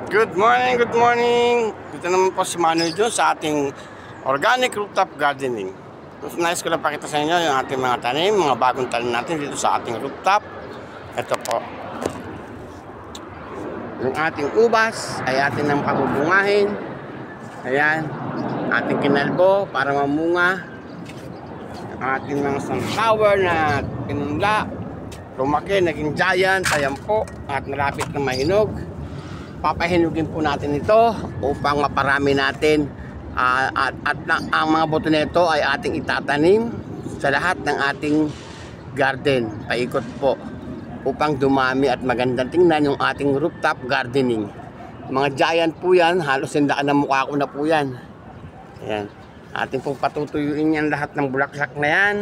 Good morning, good morning. Dito naman po si Manuel John sa ating organic rooftop gardening. Nais ko lang pakita sa inyo yung ating mga tanim, mga bagong tanim natin dito sa ating rooftop. Ito po. Yung ating ubas ay atin nang pabubungahin. Ayan, ating kinalbo para mamunga. Yung ating mga sunflower na pinunla, lumaki, naging giant, ayan po, at malapit na mahinog. Papahinugin po natin ito upang maparami natin at ang mga buto nito ay ating itatanim sa lahat ng ating garden. Paikot po upang dumami at magandang tingnan yung ating rooftop gardening. Mga giant po yan, halos sindaan ng mukha ko na po yan. Ayan. Ating pong patutuyuin yan lahat ng bulaklak na yan.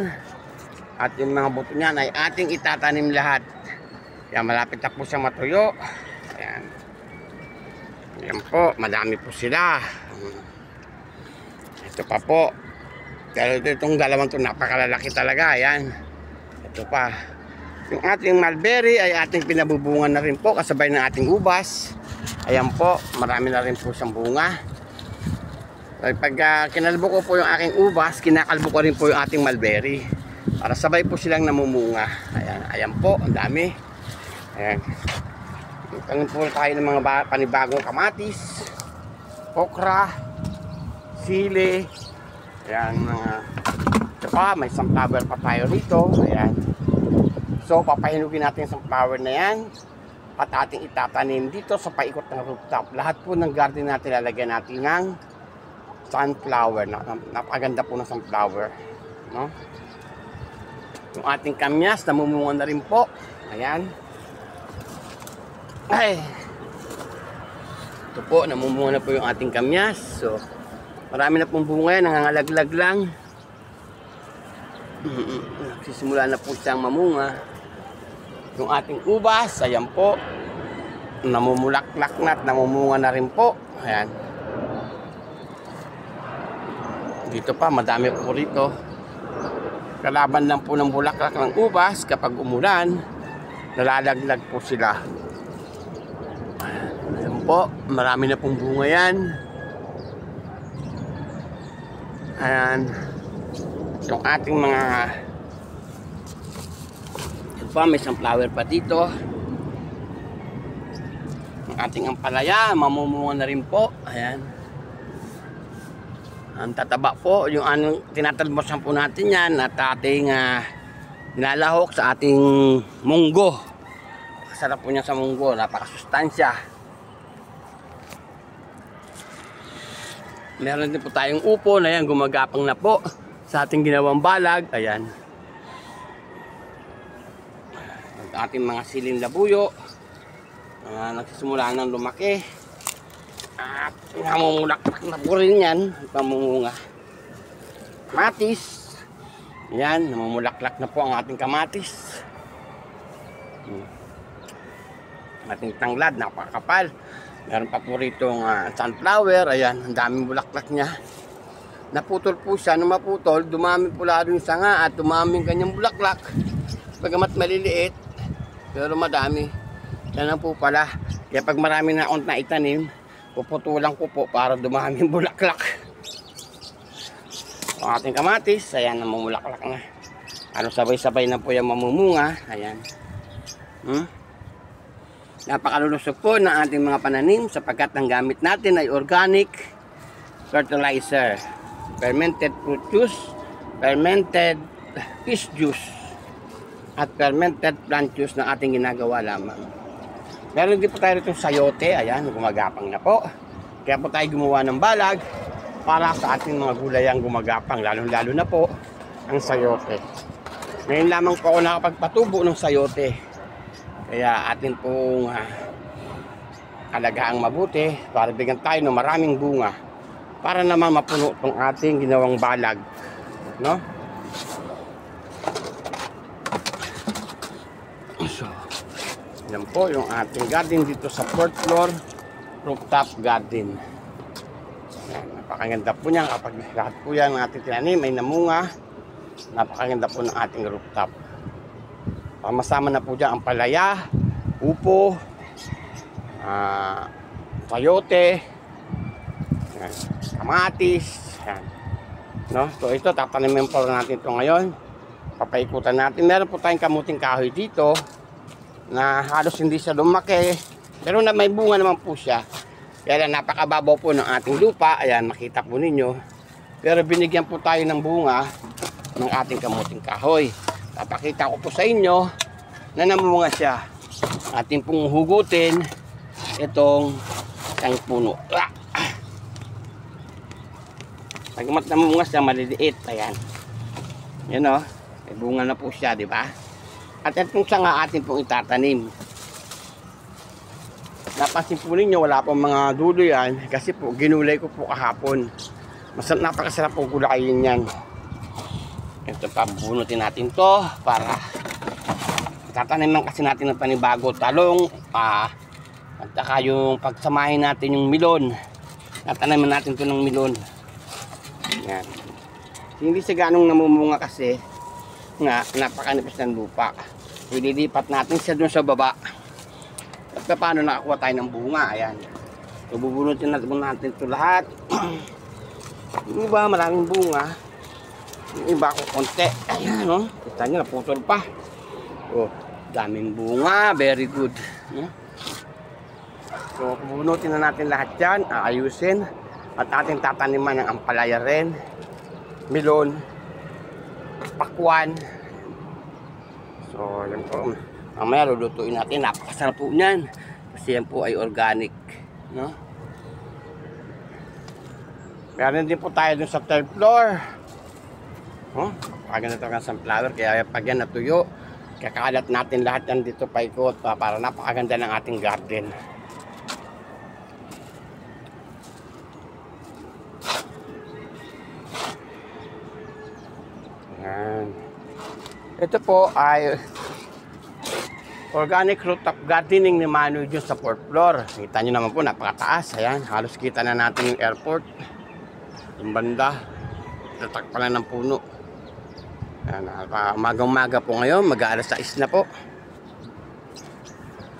At yung mga buto niyan ay ating itatanim lahat. Kaya malapit na po siyang matuyo. Ayan. Ayan po, madami po sila. Ito pa po. Pero itong dalawang ito napakalalaki talaga. Ayan. Ito pa. Yung ating mulberry ay ating pinabubungan na rin po kasabay ng ating ubas. Ayan po, marami na rin po siyang bunga. Pag kinalbo ko po yung aking ubas, kinakalbo ko rin po yung ating mulberry. Para sabay po silang namumunga. Ayan, ayan po, ang dami. Ayan. Tangan po tayo ng mga panibagong kamatis, okra, sili. Ayan, mga ito pa, may sunflower pa tayo rito. Ayan. So, papahinugin natin yung sunflower na yan at ating itatanim dito sa paikot ng rooftop. Lahat po ng garden natin lalagyan natin ng sunflower. Napakaganda po ng sunflower, no? Yung ating kamyas, namumunga na rin po. Ayan. Ay. Ito po, namumunga na po yung ating kamyas. So, marami na pong bunga yan, nangangalaglag lang. Nagsisimula na po siyang mamunga. Yung ating ubas, ayan po. Namumulaklak na at namumunga na rin po. Ayan. Dito pa, madami po rito. Kalaban lang po ng bulaklak ng ubas kapag umulan, nalalaglag po sila. Ayan po, marami na pong bunga yan. Ayan. Yung ating mga ito pa, may sunflower pa dito. Ang ating ampalaya, mamumunga na rin po. Ayan. Ang tataba po, yung anong tinatalbosan po natin yan at ating nilalahok sa ating munggo. Sarap po niya sa munggo, napakasustansya. Meron din po tayong upo na yan, gumagapang na po sa ating ginawang balag. Ayan. At ating mga siling labuyo, nagsisimula ng lumaki. At namumulaklak na po rin yan, pamunga. Kamatis. Yan, namumulaklak na po ang ating kamatis. Ating tanglad, napakapal. Meron pa po rito sunflower. Ayan, ang daming bulaklak niya. Naputol po siya. Nung maputol, dumami po lalo yung sanga at dumami yung kanyang bulaklak. Bagamat maliliit, pero madami. Yan po pala. Kaya pag marami na akong naitanim, puputulan ko po para dumami yung bulaklak. Ang ating kamatis, ayan, namumulaklak na. Ano, sabay-sabay na po yung mamumunga. Ayan. Napakalulusog po ng ating mga pananim sapagkat ang gamit natin ay organic fertilizer, fermented fruit juice, fermented fish juice, at fermented plant juice na ating ginagawa lamang. Meron din po tayo itong sayote. Ayan, gumagapang na po. Kaya po tayo gumawa ng balag para sa ating mga gulayang gumagapang. Lalo-lalo na po ang sayote. Ngayon lamang po ako nakapagpatubo ng sayote. Kaya atin pong alagaang mabuti para bigyan tayo ng maraming bunga. Para naman mapuno itong ating ginawang balag. No? So, yan po yung ating garden dito sa 4th floor rooftop garden. Yan, napakaganda po niyan kapag lahat po yan ng ating tinanim ay namunga. Napakaganda po ng ating rooftop. Masama na po dyan ang palaya, upo, sayote, yan, kamatis, yan. No? So ito, tatanimin po natin ito ngayon. Papaikutan natin. Meron po tayong kamuting kahoy dito na halos hindi siya lumaki, pero na may bunga naman po siya. Kaya lang napakababaw po ng ating lupa. Ayan, makita po ninyo. Pero binigyan po tayo ng bunga ng ating kamuting kahoy. Papakita ko po sa inyo na namunga siya. Ating pong hugutin itong isang puno. Pagkat namunga siya, maliliit. Ayan. Yan o. May bunga na po siya, di ba? At itong sanga atin pong itatanim. Napansin po ninyo, wala pong mga dulo yan. Kasi po, ginulay ko po kahapon. Napakasarap po gulayin yan. Ito pa, bunutin natin to para tataniman kasi natin ng panibago. Talong, at saka yung pagsamahin natin yung milon. Tataniman natin to ng milon. Yan. Hindi siya ganong namumunga kasi nga napakanipis ng lupa. Ililipat natin siya dun sa baba. At paano nakakuha tayo ng bunga? Ayan. So bubunutin natin ito lahat. Yung iba maraming bunga. Yung iba ko konti. Ayan o. Kita nyo naputol pa. Oh, daming bunga. Very good. So bubunutin na natin lahat yan. Aayusin. At ating tataniman ng ampalaya rin. Milon. Pakwan. So, yan po. Mamaya lulutuin natin. Napakasarap po niyan. Kasi yan po ay organic. No? Meron din po tayo dun sa third floor. Oh, paganda ito ng sunflower. Kaya pag yan natuyo, kakalat natin lahat yan dito paikot para napakaganda ng ating garden. Ito po ay organic rooftop gardening ni Manu dyan sa 4th floor. Kita nyo naman po, napakataas. Ayan, halos kita na natin yung airport. Yung banda, tatak pala ng puno. Ayan, umagang-umaga po ngayon, mag-aalas 6 na po.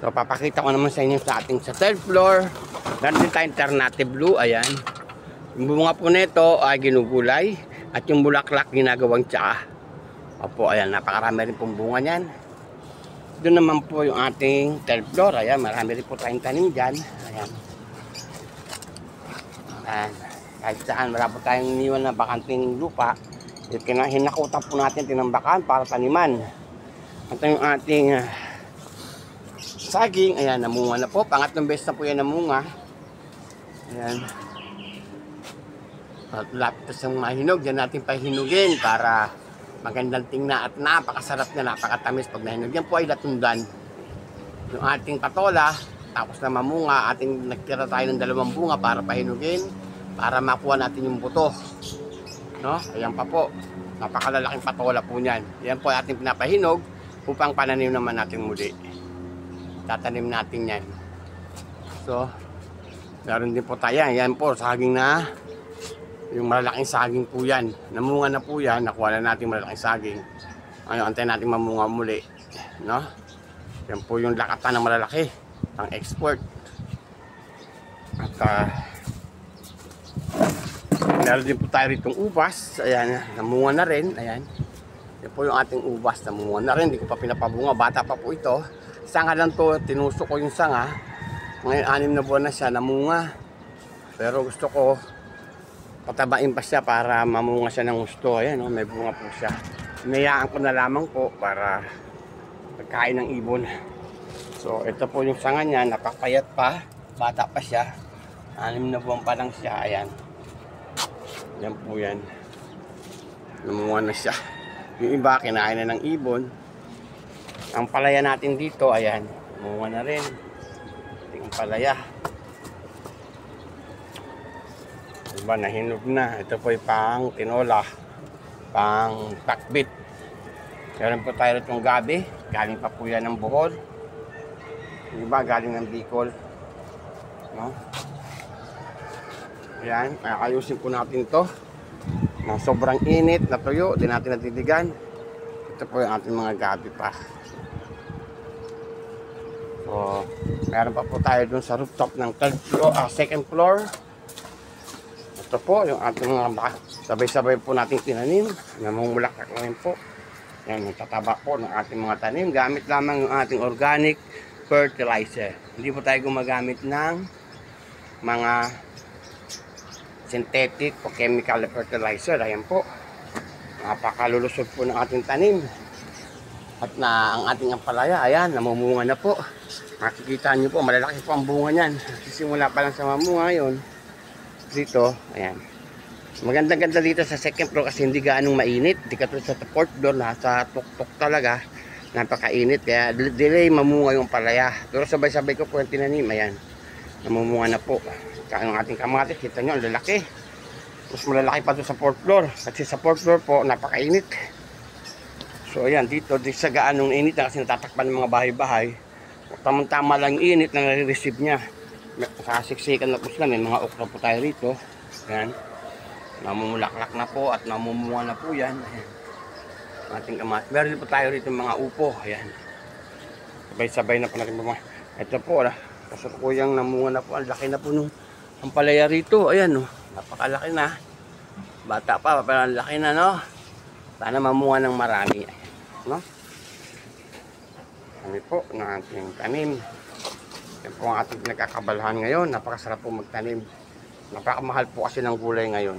So, papakita ko naman sa inyo sa ating sa 3rd floor. Meron din tayong alternative blue, ayan. Yung bunga po nito ay ginugulay at yung bulaklak ginagawang tsaa. Opo, ayan, napakarami rin pong bunga niyan. Doon naman po yung ating 3rd floor. Ayan, marami rin po tayong tanim dyan. Ayan. Ayan. Kahit saan, wala po tayong iniwan na bakanting lupa. Hinakutan po natin tinambakan para taniman. Ito yung ating saging. Ayan, namunga na po. Pangatlong beses na po yan namunga. Ayan. At lapit sa mahinog, dyan natin pahinugin para magandang tingnan at napakasarap na, napakatamis pag nahinog. Yan po ay latundan. Yung ating patola, tapos na mamunga, nagtira tayo ng 2 bunga para pahinugin, para makuha natin yung buto. No? Ayan pa po. Napakalalaking patola po niyan. Yan po ay ating pinapahinog upang pananim naman natin muli. Tatanim natin yan. So, meron din po tayo. Yan po, saging na. Yung malalaking saging po yan. Namunga na po yan. Nakuha na natin malalaking saging. Ano, antayin natin mamunga muli. No? Yan po yung lakatan ng malalaki. Pang export. At meron din po tayo ritong ubas. Ayan, namunga na rin. Ayan. Yan po yung ating ubas. Namunga na rin. Hindi ko pa pinapabunga. Bata pa po ito. Sanga lang to. Tinusok ko yung sanga. Ngayon 6 na buwan na siya. Namunga. Pero gusto ko patabain pa siya para mamunga siya ng gusto. Ayan, oh, may bunga po siya. Inayaan ko na lamang po para pagkain ng ibon. So, ito po yung sanga niya. Napakayat pa. Bata pa siya. 6 na buwan pa lang siya. Ayan. Yan po yan. Namunga na siya. Yung iba, kinain na ng ibon. Ang palaya natin dito, ayan. Namunga na rin. Yung palaya. Diba, nahinog na. Ito po ay pang tinola, pang takbit. Meron po tayo itong gabi. Galing pa po yan ng Bohol. Diba, galing ng Bicol. No? Ayan, ayusin po natin to. Na sobrang init na tuyo, di natin natitigan. Ito po yung ating mga gabi pa. So, Meron pa po tayo dun sa rooftop ng second floor. Ito po, yung ating mga sabay-sabay po nating tinanim. Namumulaklak na rin po. Yan, tataba po ng ating mga tanim. Gamit lamang yung ating organic fertilizer. Hindi po tayo gumagamit ng mga synthetic o chemical fertilizer. Ayan po. Napakalulusog po ng ating tanim. At ang ating ampalaya, ayan, namumunga na po. Makikita nyo po, malalaki po ang bunga niyan. Sisimula pa lang sa mamunga ngayon. Dito, ayan. Magandang-ganda dito sa second floor kasi hindi gaanong mainit. Di katulad sa fourth floor, nasa tuktok talaga. Napakainit, kaya delay mamunga yung palaya. Pero sabay-sabay ko po yung tinanim, ayan. Namumunga na po. Kaya ang ating kamatis, kita nyo, ang lalaki. Mas malalaki pa doon sa fourth floor. Kasi sa fourth floor po, napakainit. So ayan, dito sa gaanong init na kasi natatakpan ng mga bahay-bahay. Tamang-tama lang init na nare-receive niya. Kasiksikan na po sila, may mga okra po tayo rito. Ayan. Namumulaklak na po at namumunga na po yan. Ayan. Ating kamatis. Meron po tayo rito mga upo. Ayan. Sabay-sabay na po natin mga. Ito po, kasulukuyang namunga na po. Ang laki na po nung ampalaya rito. Ayan, no. Napakalaki na. Bata pa, pero ang laki na, no. Sana mamunga ng marami. No? Kami po ng ating tanim. Yan po ang ating nagkakabalahan ngayon. Napakasarap po magtanim. Napakamahal po kasi ng gulay ngayon.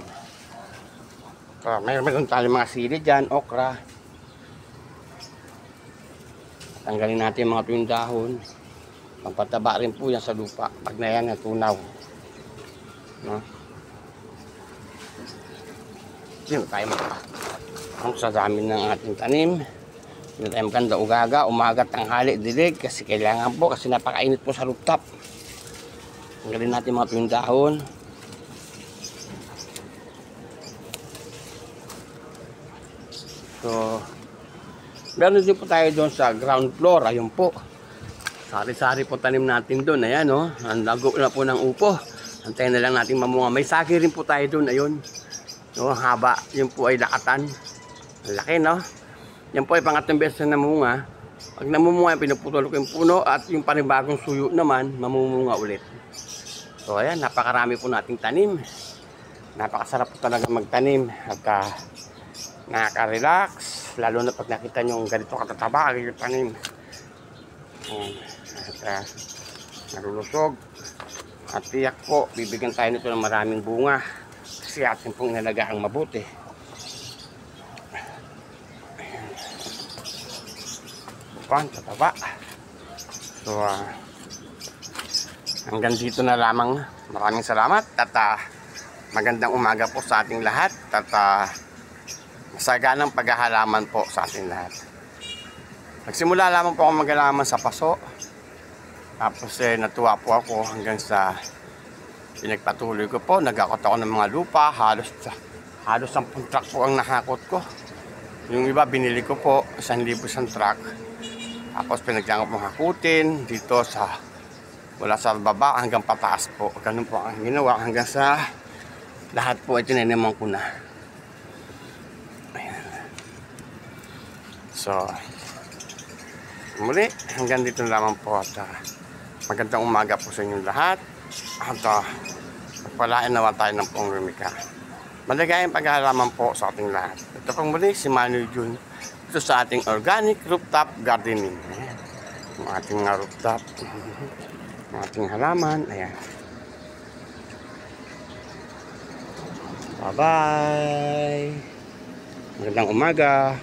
So, mayroon tayo mga sili dyan, okra. Tanggalin natin mga tuyong dahon. Pagpataba rin po yan sa lupa. Pag na yan, natunaw. No? Dito tayo ang sa dami ng ating tanim. Dito tayo maganda ugaga, umaga, tanghali, dilig. Kasi kailangan po, kasi napakainit po sa rooftop. Tanggalin natin mga tuyong dahon. So, meron din po tayo doon sa ground floor. Ayun po. Sari-sari po tanim natin doon. Ayan, no? Ang lago na po ng upo. Antayin na lang natin mamunga. May sagi rin po tayo doon. Ayun. No, haba. Yun po ay lakatan. Ang laki, no? Yan po ay pangatlong beses na namunga. Pag namumunga, pinuputol ko yung puno. At yung panibagong suyo naman, mamumunga ulit. So, ayan. Napakarami po nating tanim. Napakasarap po talaga magtanim. Nakaka-relax, lalo na pag nakita nyo ganito katataba ang yung tanim. At nalulusog. At tiyak po, bibigyan tayo nito ng maraming bunga kasi atin pong inalagaang mabuti. Bukan, tataba. So, hanggang dito na lamang. Maraming salamat at magandang umaga po sa ating lahat at masaganang paghahalaman po sa ating lahat. Nagsimula lamang po ako maghalaman sa paso. Tapos natuwa po ako hanggang sa pinagpatuloy ko po. Nagakot ako ng mga lupa. Halos 10 truck po ang nakakot ko. Yung iba binili ko po 1,000 isang truck. Tapos pinaglangan po hakutin dito sa wala sa baba hanggang pataas po. Ganun po ang ginawa hanggang sa lahat po ay tinaniman ko na. So, muli, hanggang dito lamang po at magandang umaga po sa inyong lahat at magpalain naman tayo ng pong rumika. Maligayang paghahalaman po sa ating lahat. Ito pong muli, si Manu Jun ito sa ating organic rooftop gardening. Ayan. Ang ating rooftop, ang ating halaman. Ayan. Bye-bye! Magandang umaga!